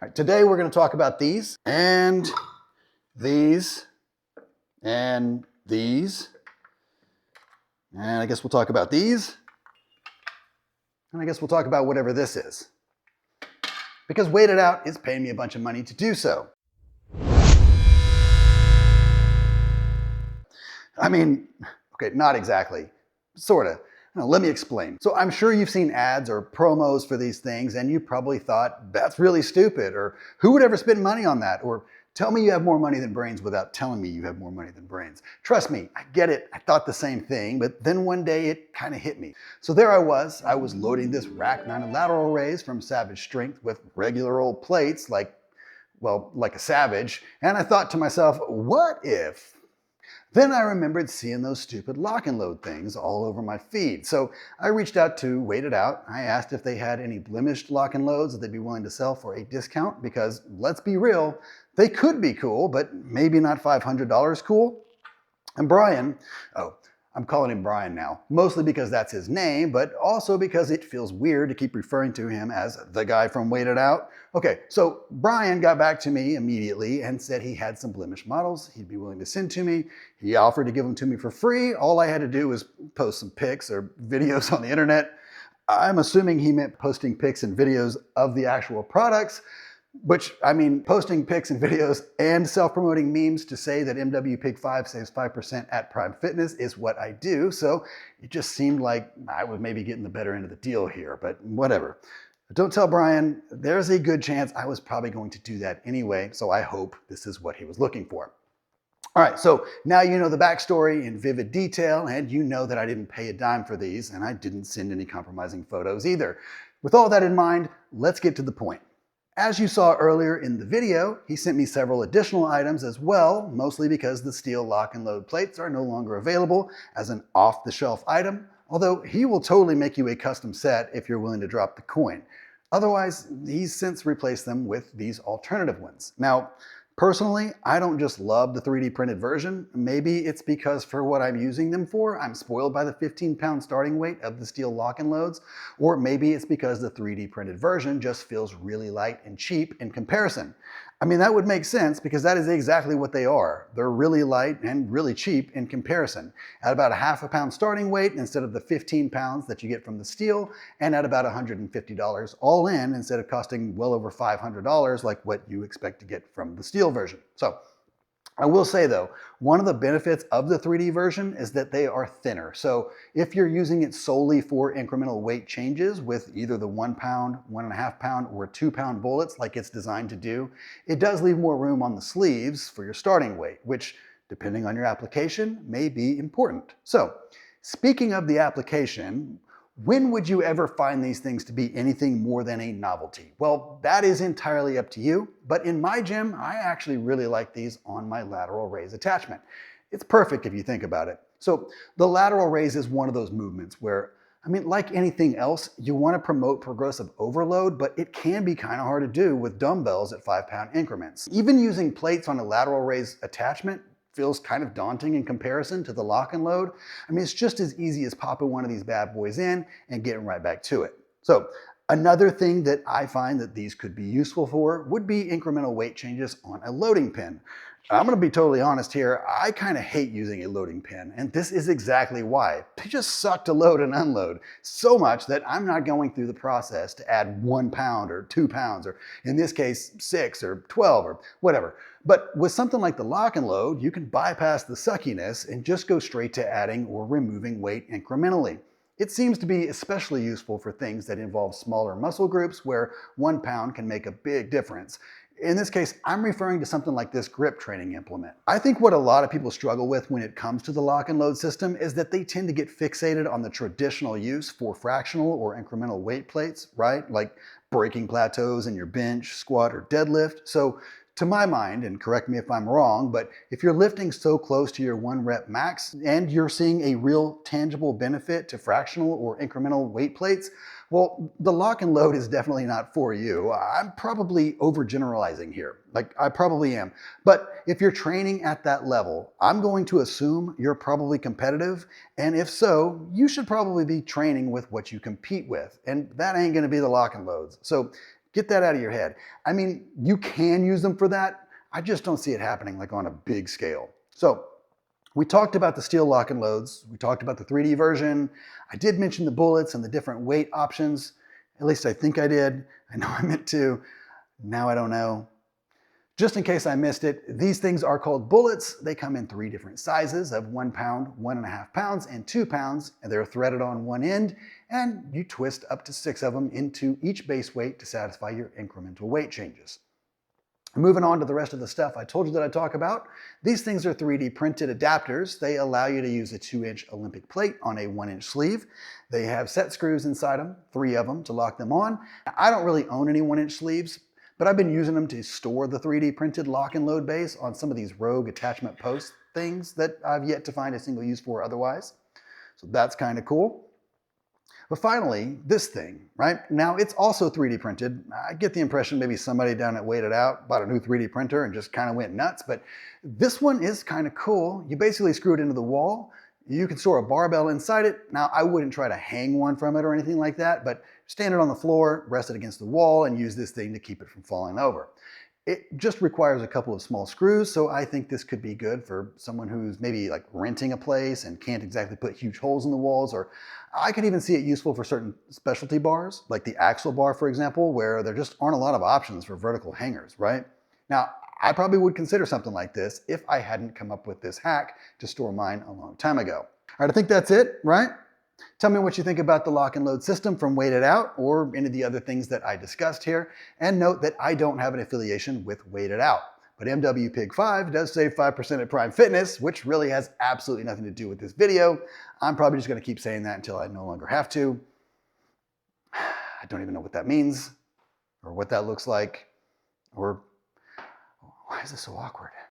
right, today we're going to talk about these and these and these. And I guess we'll talk about these. And I guess we'll talk about whatever this is. Because Wait It Out is paying me a bunch of money to do so. I mean, okay, not exactly. Sort of. Now, let me explain. So I'm sure you've seen ads or promos for these things and you probably thought, that's really stupid, or who would ever spend money on that, or tell me you have more money than brains without telling me you have more money than brains. Trust me, I get it. I thought the same thing, but then one day it kind of hit me. So there I was loading this rack-mounted lateral raise from Savage Strength with regular old plates like a Savage, and I thought to myself, what if? Then I remembered seeing those stupid lock and load things all over my feed. So I reached out to Wait It Out. I asked if they had any blemished lock and loads that they'd be willing to sell for a discount, because let's be real, they could be cool, but maybe not $500 cool. And Brian, I'm calling him Brian now, mostly because that's his name, but also because it feels weird to keep referring to him as the guy from Wait It Out. Okay, so Brian got back to me immediately and said he had some blemished models he'd be willing to send to me. He offered to give them to me for free. All I had to do was post some pics or videos on the internet. I'm assuming he meant posting pics and videos of the actual products, which, I mean, posting pics and videos and self-promoting memes to say that MWPig5 saves 5% at Prime Fitness is what I do, so it just seemed like I was maybe getting the better end of the deal here, but whatever. But don't tell Brian, there's a good chance I was probably going to do that anyway, so I hope this is what he was looking for. All right, so now you know the backstory in vivid detail, and you know that I didn't pay a dime for these, and I didn't send any compromising photos either. With all that in mind, let's get to the point. As you saw earlier in the video, he sent me several additional items as well, mostly because the steel lock and load plates are no longer available as an off-the-shelf item, although he will totally make you a custom set if you're willing to drop the coin. Otherwise, he's since replaced them with these alternative ones. Now, personally, I don't just love the 3D printed version. Maybe it's because for what I'm using them for, I'm spoiled by the 15-pound starting weight of the steel lock and loads, or maybe it's because the 3D printed version just feels really light and cheap in comparison. I mean, that would make sense because that is exactly what they are. They're really light and really cheap in comparison. At about a half a pound starting weight instead of the 15 pounds that you get from the steel, and at about $150 all in instead of costing well over $500 like what you expect to get from the steel version. So I will say though, one of the benefits of the 3D version is that they are thinner. So if you're using it solely for incremental weight changes with either the 1 pound, 1.5 pound, or 2 pound bullets like it's designed to do, it does leave more room on the sleeves for your starting weight, which depending on your application may be important. So speaking of the application, when would you ever find these things to be anything more than a novelty? Well, that is entirely up to you, but in my gym, I actually really like these on my lateral raise attachment. It's perfect if you think about it. So the lateral raise is one of those movements where, I mean, like anything else, you want to promote progressive overload, but it can be kind of hard to do with dumbbells at 5-pound increments. Even using plates on a lateral raise attachment feels kind of daunting in comparison to the lock and load. I mean, it's just as easy as popping one of these bad boys in and getting right back to it. So another thing that I find that these could be useful for would be incremental weight changes on a loading pin. I'm gonna be totally honest here, I kind of hate using a loading pin, and this is exactly why. They just suck to load and unload so much that I'm not going through the process to add 1 pound or 2 pounds, or in this case, 6 or 12 or whatever. But with something like the lock and load, you can bypass the suckiness and just go straight to adding or removing weight incrementally. It seems to be especially useful for things that involve smaller muscle groups where 1 pound can make a big difference. In this case, I'm referring to something like this grip training implement. I think what a lot of people struggle with when it comes to the lock and load system is that they tend to get fixated on the traditional use for fractional or incremental weight plates, right? Like breaking plateaus in your bench, squat, or deadlift. So to my mind, and correct me if I'm wrong, but if you're lifting so close to your 1 rep max and you're seeing a real tangible benefit to fractional or incremental weight plates, well, the lock and load is definitely not for you. I'm probably overgeneralizing here. Like, I probably am. But if you're training at that level, I'm going to assume you're probably competitive. And if so, you should probably be training with what you compete with. And that ain't gonna be the lock and loads. So Get that out of your head. I mean, you can use them for that. I just don't see it happening like on a big scale. So we talked about the steel lock and loads. We talked about the 3D version. I did mention the bullets and the different weight options. At least I think I did. I know I meant to. Now I don't know. Just in case I missed it, these things are called bullets. They come in 3 different sizes of 1 pound, 1.5 pounds, and 2 pounds, and they're threaded on one end, and you twist up to 6 of them into each base weight to satisfy your incremental weight changes. Moving on to the rest of the stuff I told you that I'd talk about, these things are 3D printed adapters. They allow you to use a 2-inch Olympic plate on a 1-inch sleeve. They have set screws inside them, 3 of them to lock them on. I don't really own any 1-inch sleeves, but I've been using them to store the 3D printed lock and load base on some of these rogue attachment post things that I've yet to find a single use for otherwise. So that's kind of cool. But finally, this thing, right? Now it's also 3D printed. I get the impression maybe somebody down at Wait It Out bought a new 3D printer and just kind of went nuts, but this one is kind of cool. You basically screw it into the wall. You can store a barbell inside it. Now I wouldn't try to hang one from it or anything like that, but stand it on the floor, rest it against the wall, and use this thing to keep it from falling over. It just requires a couple of small screws, so I think this could be good for someone who's maybe like renting a place and can't exactly put huge holes in the walls, or I could even see it useful for certain specialty bars, like the axle bar, for example, where there just aren't a lot of options for vertical hangers, right? Now, I probably would consider something like this if I hadn't come up with this hack to store mine a long time ago. All right, I think that's it, right? Tell me what you think about the lock and load system from Wait It Out or any of the other things that I discussed here. And note that I don't have an affiliation with Wait It Out. But MWPig5 does save 5% at Prime Fitness, which really has absolutely nothing to do with this video. I'm probably just going to keep saying that until I no longer have to. I don't even know what that means or what that looks like, or why is this so awkward?